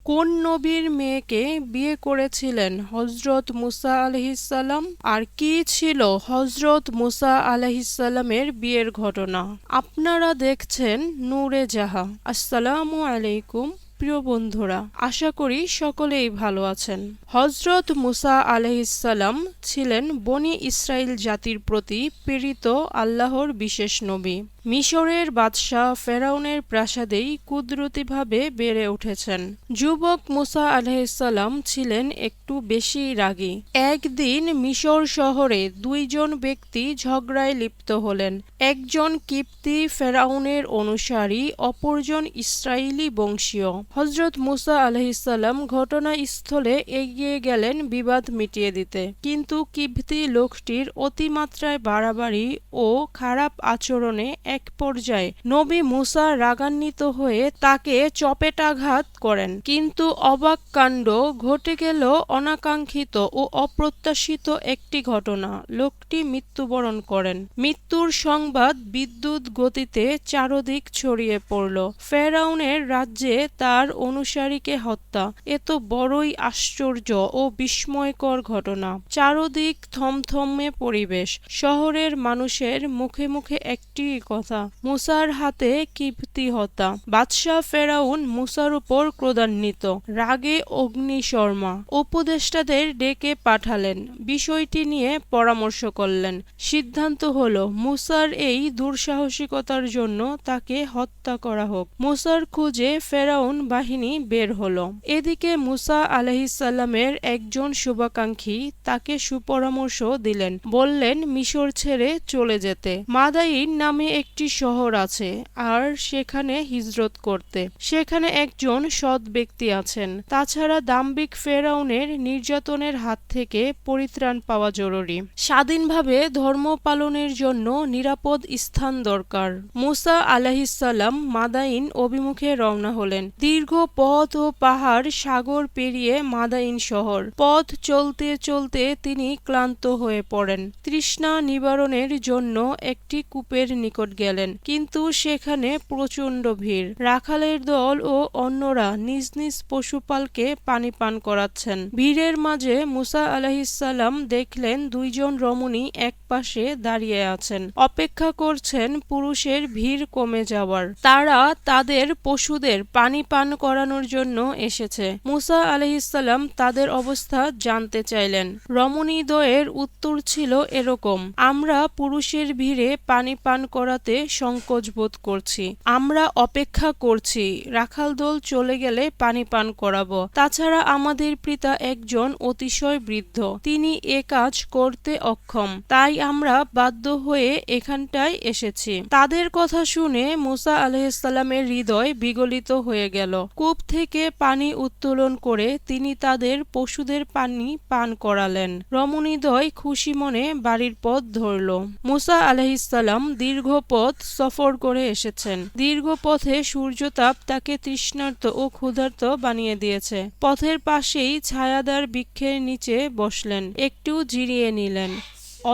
কোন নবীর মেয়েকে বিয়ে করেছিলেন হযরত মুসা আলাইহিসসালাম, আর কি ছিল হযরত মুসা আলাইহিসসালামের বিয়ের ঘটনা? আপনারা দেখছেন নূরে জাহা। আসসালামু আলাইকুম প্রিয় বন্ধুরা, আশা করি সকলেই ভালো আছেন। হযরত মুসা আলাইহিসসালাম ছিলেন বনি ইসরাইল জাতির প্রতি প্রেরিত আল্লাহর বিশেষ নবী। মিশরের বাদশাহ ফেরাউনের প্রাসাদেই কুদরতিভাবে বেড়ে উঠেছেন। যুবক মুসা আলাইহিসসালাম ছিলেন একটু বেশি রাগী। একদিন মিশর শহরে দুইজন ব্যক্তি ঝগড়ায় লিপ্ত হলেন। একজন কিপ্তি ফেরাউনের অনুসারী, অপরজন ইসরাইলি বংশীয়। হযরত মুসা আলাইহিসসালাম ঘটনাস্থলে এগিয়ে গেলেন বিবাদ মিটিয়ে দিতে, কিন্তু কিপ্তি লোকটির অতিমাত্রায় বাড়াবাড়ি ও খারাপ আচরণে এক পর্যায়ে নবী মুসা রাগান্বিত হয়ে তাকে চপেটাঘাত করেন। কিন্তু অবাক কাণ্ড ঘটে গেল। অনাকাঙ্ক্ষিত ও অপ্রত্যাশিত একটি ঘটনা। লোকটি মৃত্যুবরণ করেন। মৃত্যুর সংবাদ বিদ্যুৎ গতিতে চারদিক ছড়িয়ে পড়ল। ফেরাউনের রাজ্যে তার অনুসারীকে হত্যা। এ তো বড়ই আশ্চর্য ও বিস্ময়কর ঘটনা। চারদিক থমথমে পরিবেশ। শহরের মানুষের মুখে মুখে একটি কথা, মুসার হাতে কিপ্তি হত্যা। বাদশাহ ফেরাউন মুসার উপর ক্রোধান্বিত, রাগে অগ্নিশর্মা। উপদেষ্টাদের ডেকে পাঠালেন, বিষয়টি নিয়ে পরামর্শ করলেন। সিদ্ধান্ত হলো মুসার এই দুঃসাহসিকতার জন্য তাকে হত্যা করা হোক। মুসার খুঁজে ফেরাউন বাহিনী বের হলো। এদিকে মুসা আলাইহিসসালামের একজন শুভাকাঙ্ক্ষী তাকে সুপরামর্শ দিলেন, বললেন মিশর ছেড়ে চলে যেতে। মাদাইন নামে একটি শহর আছে, আর সেখানে হিজরত করতে। সেখানে একজন সৎ ব্যক্তি আছেন। তাছাড়া দাম্ভিক ফেরাউনের নির্যাতনের হাত থেকে পরিত্রাণ পাওয়া জরুরি। স্বাধীনভাবে ধর্ম পালনের জন্য নিরাপদ স্থান দরকার। মুসা আলাইহিসসালাম মাদাইন অভিমুখে রওনা হলেন। দীর্ঘ পথ ও পাহাড় সাগর পেরিয়ে মাদাইন শহর। পথ চলতে চলতে তিনি ক্লান্ত হয়ে পড়েন। তৃষ্ণা নিবারণের জন্য একটি কূপের নিকট গেলেন, কিন্তু সেখানে প্রচণ্ড ভিড়। রাখালের দল ও অন্যরা নিজ নিজ পশুপালকে পানি পান করাচ্ছেন। ভিড়ের মাঝে মুসা আলাইহিসসালাম দেখলেন দুইজন রমণী এক পাশে দাঁড়িয়ে আছেন, অপেক্ষা করছেন পুরুষের ভিড় কমে যাওয়ার। তারা তাদের পশুদের পানি পান করানোর জন্য এসেছে। মুসা আলাইহিসসালাম তাদের অবস্থা জানতে চাইলেন। রমণীদ্বয়ের উত্তর ছিল এরকম, আমরা পুরুষের ভিড়ে পানি পান করাতে সংকোচ বোধ করছি। আমরা অপেক্ষা করছি, রাখাল দল চলে গেলে পানি পান করাবো। তাছাড়া আমাদের পিতা একজন অতিশয় বৃদ্ধ, তিনি এ কাজ করতে অক্ষম, তাই আমরা বাধ্য হয়ে এখানটায় এসেছি। তাদের কথা শুনে মুসা আলাইহিসসালামের হৃদয় বিগলিত হয়ে গেল। কূপ থেকে পানি উত্তোলন করে তিনি তাদের পশুদের পানি পান করালেন। রমণীদ্বয় খুশি মনে বাড়ির পথ ধরল। মুসা আলাইহিসসালাম দীর্ঘ পথ সফর করে এসেছেন। দীর্ঘ পথে সূর্যতাপ তাকে তৃষ্ণার্ত ও ক্ষুধার্ত বানিয়ে দিয়েছে। পথের পাশেই ছায়াদার বৃক্ষের নিচে বসলেন, একটু জিরিয়ে নিলেন।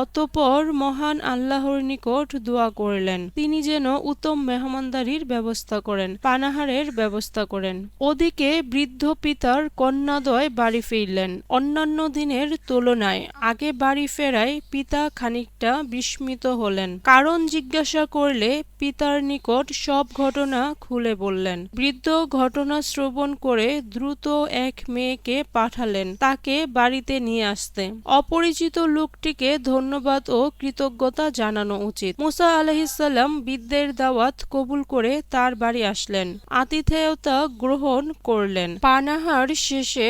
অতঃপর মহান আল্লাহর নিকট দোয়া করলেন, তিনি যেন উত্তম মেহমানদারির ব্যবস্থা করেন, পানাহারের ব্যবস্থা করেন। ওদিকে বৃদ্ধ পিতার কন্যাদ্বয় বাড়ি ফিরলেন। অন্যান্য দিনের তুলনায় আগে বাড়ি ফেরায় পিতা খানিকটা বিস্মিত হলেন। কারণ জিজ্ঞাসা করলে পিতার নিকট সব ঘটনা খুলে বললেন। বৃদ্ধ ঘটনা শ্রবণ করে দ্রুত এক মেয়েকে পাঠালেন তাকে বাড়িতে নিয়ে আসতে। অপরিচিত লোকটিকে ধন্যবাদ ও কৃতজ্ঞতা জানানো উচিত। মুসা আলাইহিসসালাম বৃদ্ধের দাওয়াত কবুল করে তার বাড়ি আসলেন, আতিথেয়তা গ্রহণ করলেন। পানাহার শেষে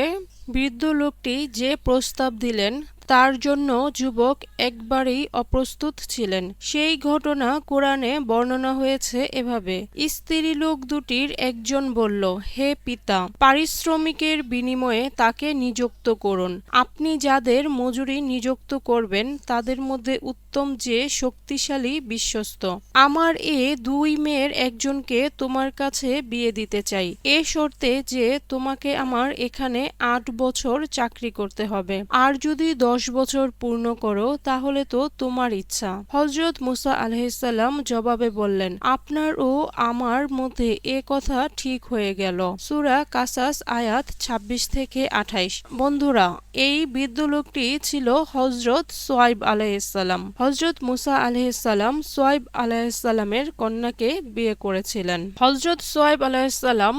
বৃদ্ধ লোকটি যে প্রস্তাব দিলেন তার জন্য যুবক একবারেই অপ্রস্তুত ছিলেন। সেই ঘটনা কোরআনে বর্ণনা হয়েছে এভাবে, স্ত্রী লোক দুটির একজন বলল, হে পিতা, পারিশ্রমিকের বিনিময়ে তাকে নিযুক্ত করুন। আপনি যাদের মজুরি নিযুক্ত করবেন তাদের মধ্যে উত্তম উত্তম যে শক্তিশালী বিশ্বস্ত। আমার এ দুই মেয়ের একজনকে তোমার কাছে বিয়ে দিতে চাই, এ শর্তে যে তোমাকে আমার এখানে 8 বছর চাকরি করতে হবে, আর যদি 10 বছর পূর্ণ করো তাহলে তো তোমার ইচ্ছা। হযরত মুসা আলাইহিসসালাম জবাবে বললেন, আপনার ও আমার মধ্যে এ কথা ঠিক হয়ে গেল। সূরা কাসাস আয়াত 26 থেকে 28। বন্ধুরা, এই বৃদ্ধ লোকটি ছিল হযরত সোয়াইব আলাইহিসসালাম। হযরত মুসা আলাইহিসসালাম সোয়াইব আলাইহিসসালামের কন্যাকে বিয়ে করেছিলেন। হযরত সোয়াইব আলাইহিসসালাম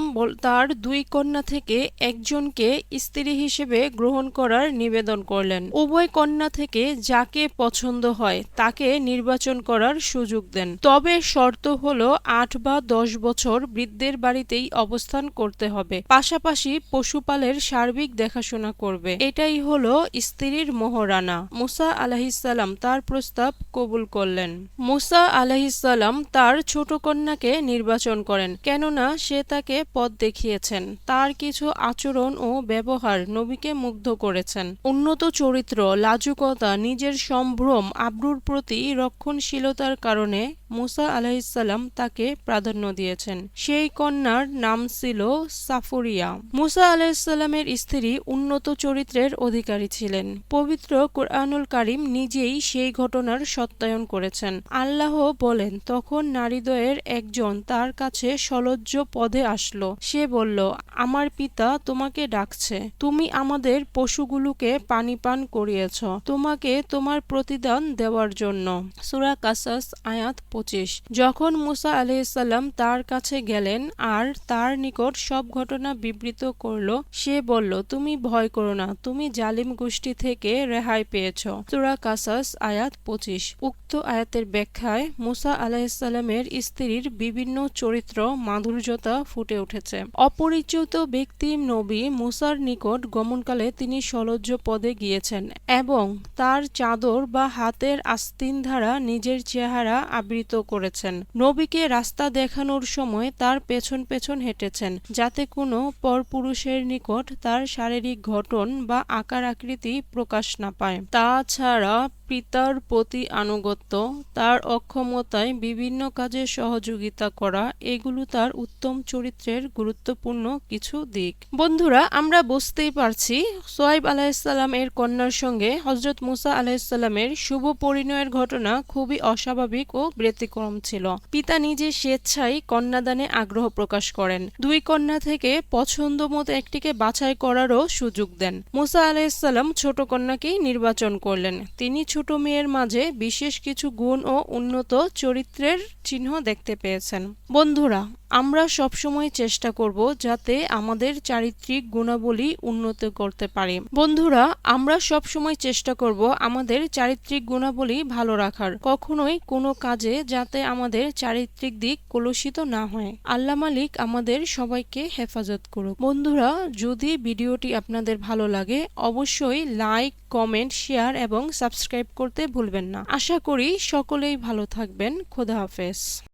তার 2 কন্যা থেকে একজনকে স্ত্রী হিসেবে গ্রহণ করার নিবেদন করলেন। উভয় কন্যা থেকে যাকে পছন্দ হয় তাকে নির্বাচন করার সুযোগ দেন, তবে শর্ত হলো 8 বা 10 বছর বৃদ্ধের বাড়িতেই অবস্থান করতে হবে, পাশাপাশি পশুপালের সার্বিক দেখাশোনা করবে। এটাই হলো স্ত্রীর মোহরানা। মুসা আলাইহিসসালাম তার প্রস্তাব কবুল করলেন। মুসা আলাইহিসসালাম তার ছোট কন্যাকে নির্বাচন করেন, কেননা সে তাকে পথ দেখিয়েছেন। তার কিছু আচরণ ও ব্যবহার নবীকে মুগ্ধ করেছেন। উন্নত চরিত্র, লাজুকতা, নিজের সম্ভ্রম, আব্রুর প্রতি রক্ষণশীলতার কারণে মুসা আলাইহিসসালাম তাকে প্রাধান্য দিয়েছেন। সেই কন্যার নাম ছিল সাফরিয়া। মুসা আলাইহিসসালামের স্ত্রী উন্নত চরিত্রের অধিকারী ছিলেন। পবিত্র কুরআনুল কারীম নিজেই সেই ঘটনার সত্যায়ন করেছেন। আল্লাহ বলেন, তখন নারীদ্বয়ের একজন তার কাছে সলজ্জ পদে আসলো। সে বলল, আমার পিতা তোমাকে ডাকছে, তুমি আমাদের পশুগুলোকে পানি পান করিয়েছ তোমাকে তোমার প্রতিদান দেওয়ার জন্য। সূরা কাসাস আয়াত 25। যখন মুসা আলাইহিসসালাম তার কাছে গেলেন আর তার নিকট সব ঘটনা বিবৃত করল, সে বলল, তুমি ভয় করো না, তুমি জালিম গোষ্ঠী থেকে রেহাই পেয়েছ। সূরা কাসাস আয়াত 25। উক্ত আয়াতের ব্যাখ্যায় মুসা আলাইহিসসালামের স্ত্রীর বিভিন্ন চরিত্র মাধুর্যতা ফুটে উঠেছে। অপরিচিত ব্যক্তি নবী মুসার নিকট গমনকালে তিনি সলজ্জ পদে গিয়েছেন এবং তার চাদর বা হাতের আস্তিন দ্বারা নিজের চেহারা আবৃত করেছেন। নবীকে রাস্তা দেখানোর সময় তার পেছন পেছন হেঁটেছেন, যাতে কোনো পরপুরুষের নিকট তার শারীরিক গঠন বা আকার আকৃতি প্রকাশ না পায়। তাছাড়া পিতার প্রতি আনুগত্য, তার অক্ষমতায় বিভিন্ন কাজে সহযোগিতা করা, এগুলো তার উত্তম চরিত্রের গুরুত্বপূর্ণ কিছু দিক। বন্ধুরা, আমরা বুঝতেই পারছি সোয়াইব আলাইহিসসালাম এর কন্যার সঙ্গে হযরত মুসা আলাইহিসসালামের শুভ পরিণয়ের ঘটনা খুবই অস্বাভাবিক ও ব্যতিক্রম ছিল। পিতা নিজে স্বেচ্ছায় কন্যাদানে আগ্রহ প্রকাশ করেন। 2 কন্যা থেকে পছন্দ মতো একটিকে বাছাই করারও সুযোগ দেন। মুসা আলাইহিসসালাম ছোট কন্যাকেই নির্বাচন করলেন। তিনি ছোট মেয়ের মাঝে বিশেষ কিছু গুণ ও উন্নত চরিত্রের চিহ্ন দেখতে পেয়েছেন। বন্ধুরা, আমরা সবসময় চেষ্টা করব যাতে আমাদের চারিত্রিক গুণাবলী উন্নত করতে পারি। বন্ধুরা, আমরা সবসময় চেষ্টা করব আমাদের চারিত্রিক গুণাবলী ভালো রাখার, কখনোই কোনো কাজে যাতে আমাদের চারিত্রিক দিক কলুষিত না হয়। আল্লাহ মালিক আমাদের সবাইকে হেফাজত করুক। বন্ধুরা, যদি ভিডিওটি আপনাদের ভালো লাগে অবশ্যই লাইক, কমেন্ট, শেয়ার এবং সাবস্ক্রাইব করতে ভুলবেন না। আশা করি সকলেই ভালো থাকবেন। খোদা হাফেজ।